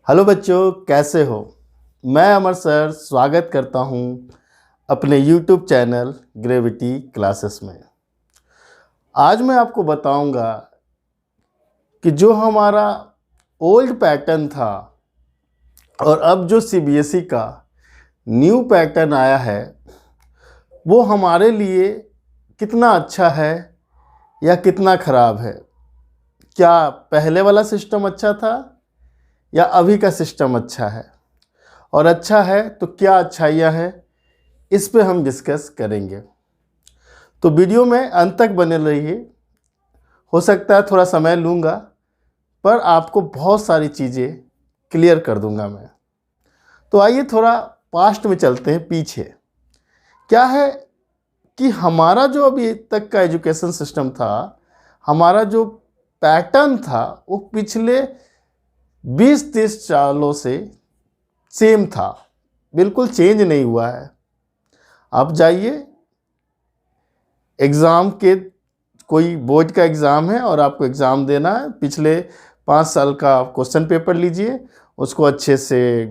Hello बच्चों, कैसे हो। मैं अमर सर स्वागत करता हूं अपने YouTube चैनल ग्रेविटी क्लासेस में। आज मैं आपको बताऊंगा कि जो हमारा ओल्ड पैटर्न था और अब जो CBSE का न्यू पैटर्न आया है वो हमारे लिए कितना अच्छा है या कितना ख़राब है। क्या पहले वाला सिस्टम अच्छा था या अभी का सिस्टम अच्छा है, और अच्छा है तो क्या अच्छाइयाँ हैं, इस पे हम डिस्कस करेंगे। तो वीडियो में अंत तक बने रहिए। हो सकता है थोड़ा समय लूँगा, पर आपको बहुत सारी चीज़ें क्लियर कर दूँगा मैं। तो आइए थोड़ा पास्ट में चलते हैं, पीछे। क्या है कि हमारा जो अभी तक का एजुकेशन सिस्टम था, हमारा जो पैटर्न था, वो पिछले 20-30 सालों से सेम था, बिल्कुल चेंज नहीं हुआ है। आप जाइए, एग्ज़ाम के कोई बोर्ड का एग्ज़ाम है और आपको एग्ज़ाम देना है, पिछले 5 साल का क्वेश्चन पेपर लीजिए, उसको अच्छे से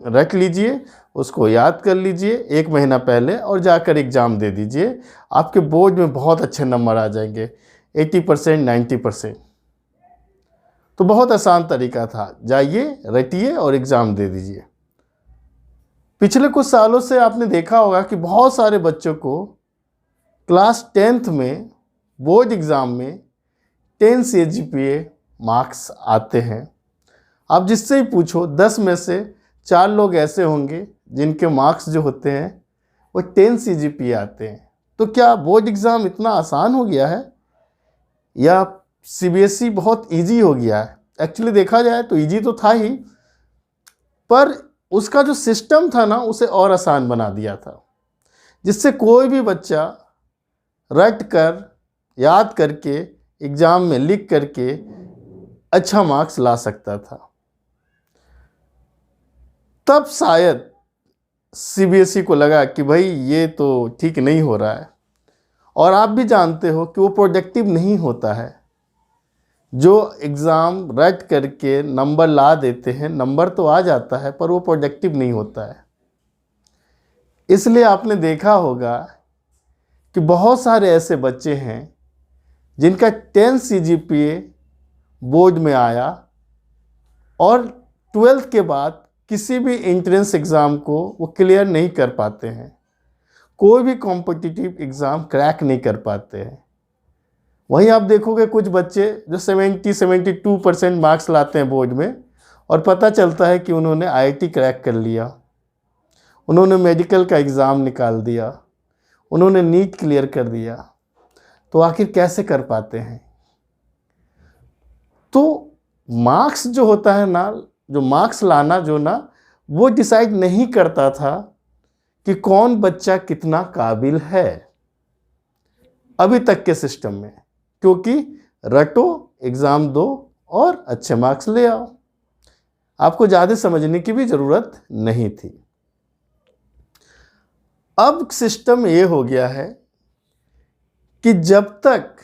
रख लीजिए, उसको याद कर लीजिए 1 महीना पहले और जाकर एग्ज़ाम दे दीजिए। आपके बोर्ड में बहुत अच्छे नंबर आ जाएंगे, 80%, 90%। तो बहुत आसान तरीका था, जाइए, रटिए और एग्ज़ाम दे दीजिए। पिछले कुछ सालों से आपने देखा होगा कि बहुत सारे बच्चों को क्लास 10th में बोर्ड एग्ज़ाम में 10 CGPA मार्क्स आते हैं। आप जिससे ही पूछो 10 में से 4 लोग ऐसे होंगे जिनके मार्क्स जो होते हैं वो 10 CGPA आते हैं। तो क्या बोर्ड एग्ज़ाम इतना आसान हो गया है या CBSE बहुत इजी हो गया है? एक्चुअली देखा जाए तो इजी तो था ही, पर उसका जो सिस्टम था ना, उसे और आसान बना दिया था, जिससे कोई भी बच्चा रट कर, याद करके, एग्ज़ाम में लिख करके अच्छा मार्क्स ला सकता था। तब शायद CBSE को लगा कि भाई ये तो ठीक नहीं हो रहा है। और आप भी जानते हो कि वो प्रोडक्टिव नहीं होता है। जो एग्ज़ाम रट करके नंबर ला देते हैं, नंबर तो आ जाता है पर वो प्रोडक्टिव नहीं होता है। इसलिए आपने देखा होगा कि बहुत सारे ऐसे बच्चे हैं जिनका 10 CGPA बोर्ड में आया और 12th के बाद किसी भी एंट्रेंस एग्ज़ाम को वो क्लियर नहीं कर पाते हैं, कोई भी कॉम्पिटिटिव एग्ज़ाम क्रैक नहीं कर पाते हैं। वहीं आप देखोगे कुछ बच्चे जो 70-72% मार्क्स लाते हैं बोर्ड में, और पता चलता है कि उन्होंने IIT क्रैक कर लिया, उन्होंने मेडिकल का एग्ज़ाम निकाल दिया, उन्होंने नीट क्लियर कर दिया। तो आखिर कैसे कर पाते हैं? तो मार्क्स जो होता है ना, जो मार्क्स लाना जो ना, वो डिसाइड नहीं करता था कि कौन बच्चा कितना काबिल है अभी तक के सिस्टम में, क्योंकि रटो, एग्ज़ाम दो और अच्छे मार्क्स ले आओ। आपको ज़्यादा समझने की भी ज़रूरत नहीं थी। अब सिस्टम ये हो गया है कि जब तक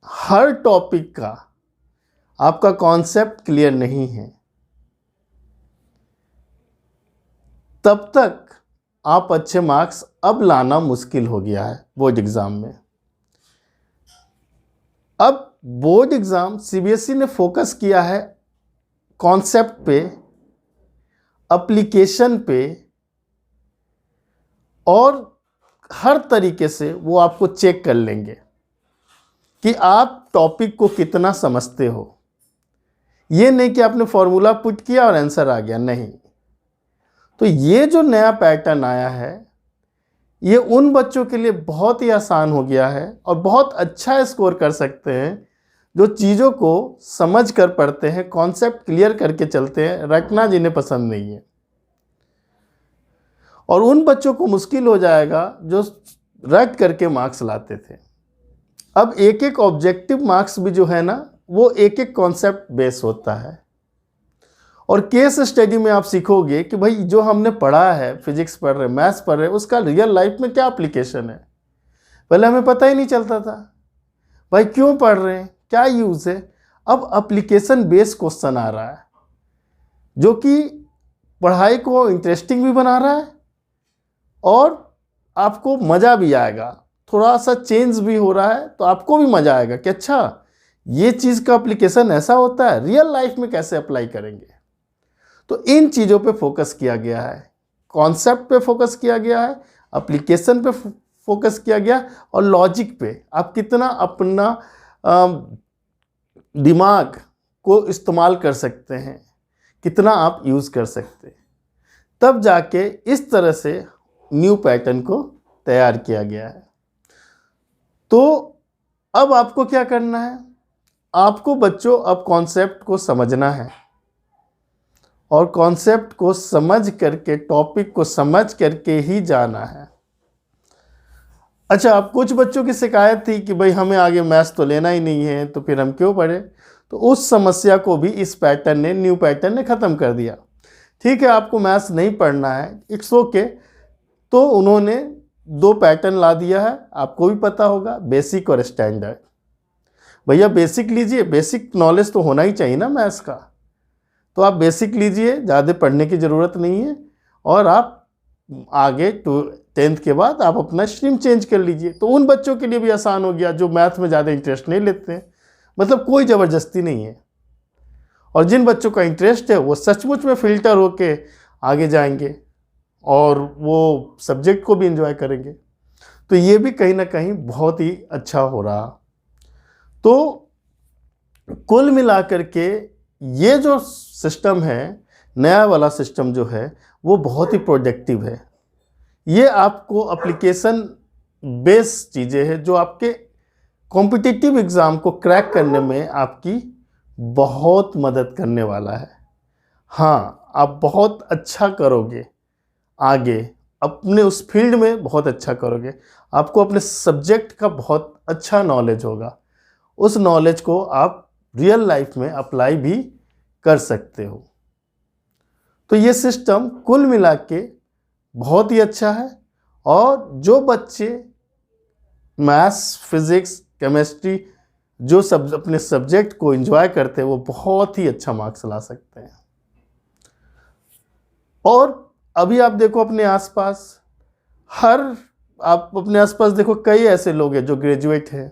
हर टॉपिक का आपका कॉन्सेप्ट क्लियर नहीं है, तब तक आप अच्छे मार्क्स अब लाना मुश्किल हो गया है बोर्ड एग्ज़ाम में। अब बोर्ड एग्ज़ाम CBSE ने फोकस किया है कॉन्सेप्ट पे, एप्लीकेशन पे, और हर तरीके से वो आपको चेक कर लेंगे कि आप टॉपिक को कितना समझते हो। ये नहीं कि आपने फॉर्मूला पुट किया और आंसर आ गया, नहीं। तो ये जो नया पैटर्न आया है, ये उन बच्चों के लिए बहुत ही आसान हो गया है और बहुत अच्छा स्कोर कर सकते हैं जो चीज़ों को समझ कर पढ़ते हैं, कॉन्सेप्ट क्लियर करके चलते हैं, रटना जिन्हें पसंद नहीं है। और उन बच्चों को मुश्किल हो जाएगा जो रट करके मार्क्स लाते थे। अब एक एक ऑब्जेक्टिव मार्क्स भी जो है ना, वो एक एक कॉन्सेप्ट बेस होता है। और केस स्टडी में आप सीखोगे कि भाई जो हमने पढ़ा है, फिजिक्स पढ़ रहे, मैथ्स पढ़ रहे, उसका रियल लाइफ में क्या एप्लीकेशन है। पहले हमें पता ही नहीं चलता था भाई क्यों पढ़ रहे हैं, क्या यूज़ है। अब एप्लीकेशन बेस्ड क्वेश्चन आ रहा है। जो कि पढ़ाई को इंटरेस्टिंग भी बना रहा है और आपको मज़ा भी आएगा, थोड़ा सा चेंज भी हो रहा है तो आपको भी मज़ा आएगा कि अच्छा ये चीज़ का एप्लीकेशन ऐसा होता है, रियल लाइफ में कैसे अप्लाई करेंगे। तो इन चीज़ों पे फोकस किया गया है, कॉन्सेप्ट पे फोकस किया गया है, एप्लीकेशन पे फोकस किया गया और लॉजिक पे आप कितना अपना दिमाग को इस्तेमाल कर सकते हैं, कितना आप यूज़ कर सकते हैं। तब जाके इस तरह से न्यू पैटर्न को तैयार किया गया है। तो अब आपको क्या करना है, आपको बच्चों अब कॉन्सेप्ट को समझना है और कॉन्सेप्ट को समझ करके, टॉपिक को समझ करके ही जाना है। अच्छा, अब कुछ बच्चों की शिकायत थी कि भाई हमें आगे मैथ्स तो लेना ही नहीं है तो फिर हम क्यों पढ़े, तो उस समस्या को भी इस पैटर्न ने, न्यू पैटर्न ने ख़त्म कर दिया। ठीक है, आपको मैथ्स नहीं पढ़ना है, इट्स ओके। तो उन्होंने 2 पैटर्न ला दिया है, आपको भी पता होगा, बेसिक और स्टैंडर्ड। भैया बेसिक लीजिए, बेसिक नॉलेज तो होना ही चाहिए ना मैथ्स का, तो आप बेसिक लीजिए, ज़्यादा पढ़ने की ज़रूरत नहीं है। और आप आगे 10th के बाद आप अपना स्ट्रीम चेंज कर लीजिए। तो उन बच्चों के लिए भी आसान हो गया जो मैथ में ज़्यादा इंटरेस्ट नहीं लेते हैं, मतलब कोई ज़बरदस्ती नहीं है। और जिन बच्चों का इंटरेस्ट है वो सचमुच में फ़िल्टर होके आगे जाएंगे और वो सब्जेक्ट को भी एंजॉय करेंगे। तो ये भी कहीं ना कहीं बहुत ही अच्छा हो रहा। तो कुल मिलाकर के ये जो सिस्टम है, नया वाला सिस्टम जो है, वो बहुत ही प्रोडक्टिव है। ये आपको एप्लीकेशन बेस्ड चीज़ें हैं जो आपके कॉम्पिटिटिव एग्ज़ाम को क्रैक करने में आपकी बहुत मदद करने वाला है। हाँ, आप बहुत अच्छा करोगे, आगे अपने उस फील्ड में बहुत अच्छा करोगे, आपको अपने सब्जेक्ट का बहुत अच्छा नॉलेज होगा, उस नॉलेज को आप रियल लाइफ में अप्लाई भी कर सकते हो। तो ये सिस्टम कुल मिला के बहुत ही अच्छा है और जो बच्चे मैथ्स, फिज़िक्स, केमिस्ट्री जो अपने सब्जेक्ट को एंजॉय करते हैं वो बहुत ही अच्छा मार्क्स ला सकते हैं। और अभी आप देखो अपने आसपास, आप अपने आसपास देखो, कई ऐसे लोग हैं जो ग्रेजुएट हैं,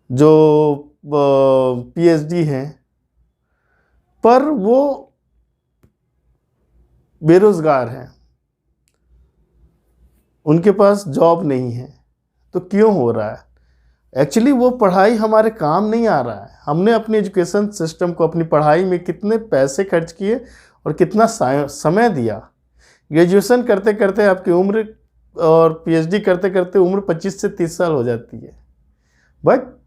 जो पीएचडी हैं, पर वो बेरोज़गार हैं, उनके पास जॉब नहीं है। तो क्यों हो रहा है? एक्चुअली वो पढ़ाई हमारे काम नहीं आ रहा है। हमने अपनी एजुकेशन सिस्टम को, अपनी पढ़ाई में कितने पैसे खर्च किए और कितना समय दिया। ग्रेजुएशन करते करते आपकी उम्र और पीएचडी करते करते उम्र 25 से 30 साल हो जाती है, बट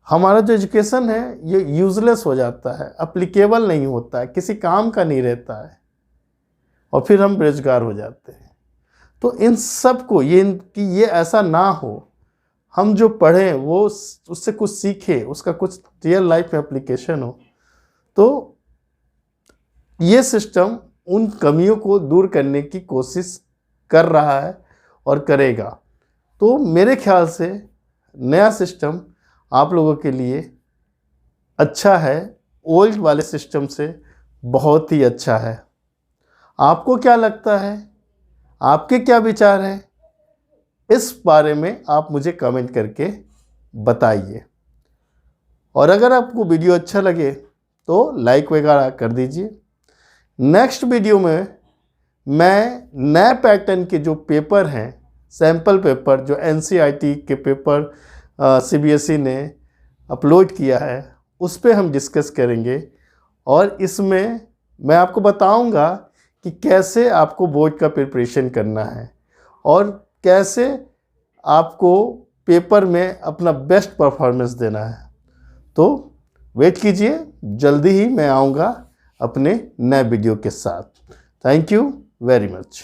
हमारा जो एजुकेशन है ये यूज़लेस हो जाता है, अप्लीकेबल नहीं होता है, किसी काम का नहीं रहता है और फिर हम बेरोजगार हो जाते हैं। तो इन सब को ये ऐसा ना हो, हम जो पढ़ें वो उससे कुछ सीखें, उसका कुछ रियल लाइफ में एप्लीकेशन हो। तो ये सिस्टम उन कमियों को दूर करने की कोशिश कर रहा है और करेगा। तो मेरे ख्याल से नया सिस्टम आप लोगों के लिए अच्छा है, ओल्ड वाले सिस्टम से बहुत ही अच्छा है। आपको क्या लगता है? आपके क्या विचार हैं? इस बारे में आप मुझे कमेंट करके बताइए। और अगर आपको वीडियो अच्छा लगे तो लाइक वगैरह कर दीजिए। नेक्स्ट वीडियो में मैं नए पैटर्न के जो पेपर हैं, सैम्पल पेपर जो एनसीईआरटी के पेपर सीबीएसई ने अपलोड किया है, उस पर हम डिस्कस करेंगे। और इसमें मैं आपको बताऊंगा कि कैसे आपको बोर्ड का प्रिपरेशन करना है और कैसे आपको पेपर में अपना बेस्ट परफॉर्मेंस देना है। तो वेट कीजिए, जल्दी ही मैं आऊँगा अपने नए वीडियो के साथ। Thank you very much.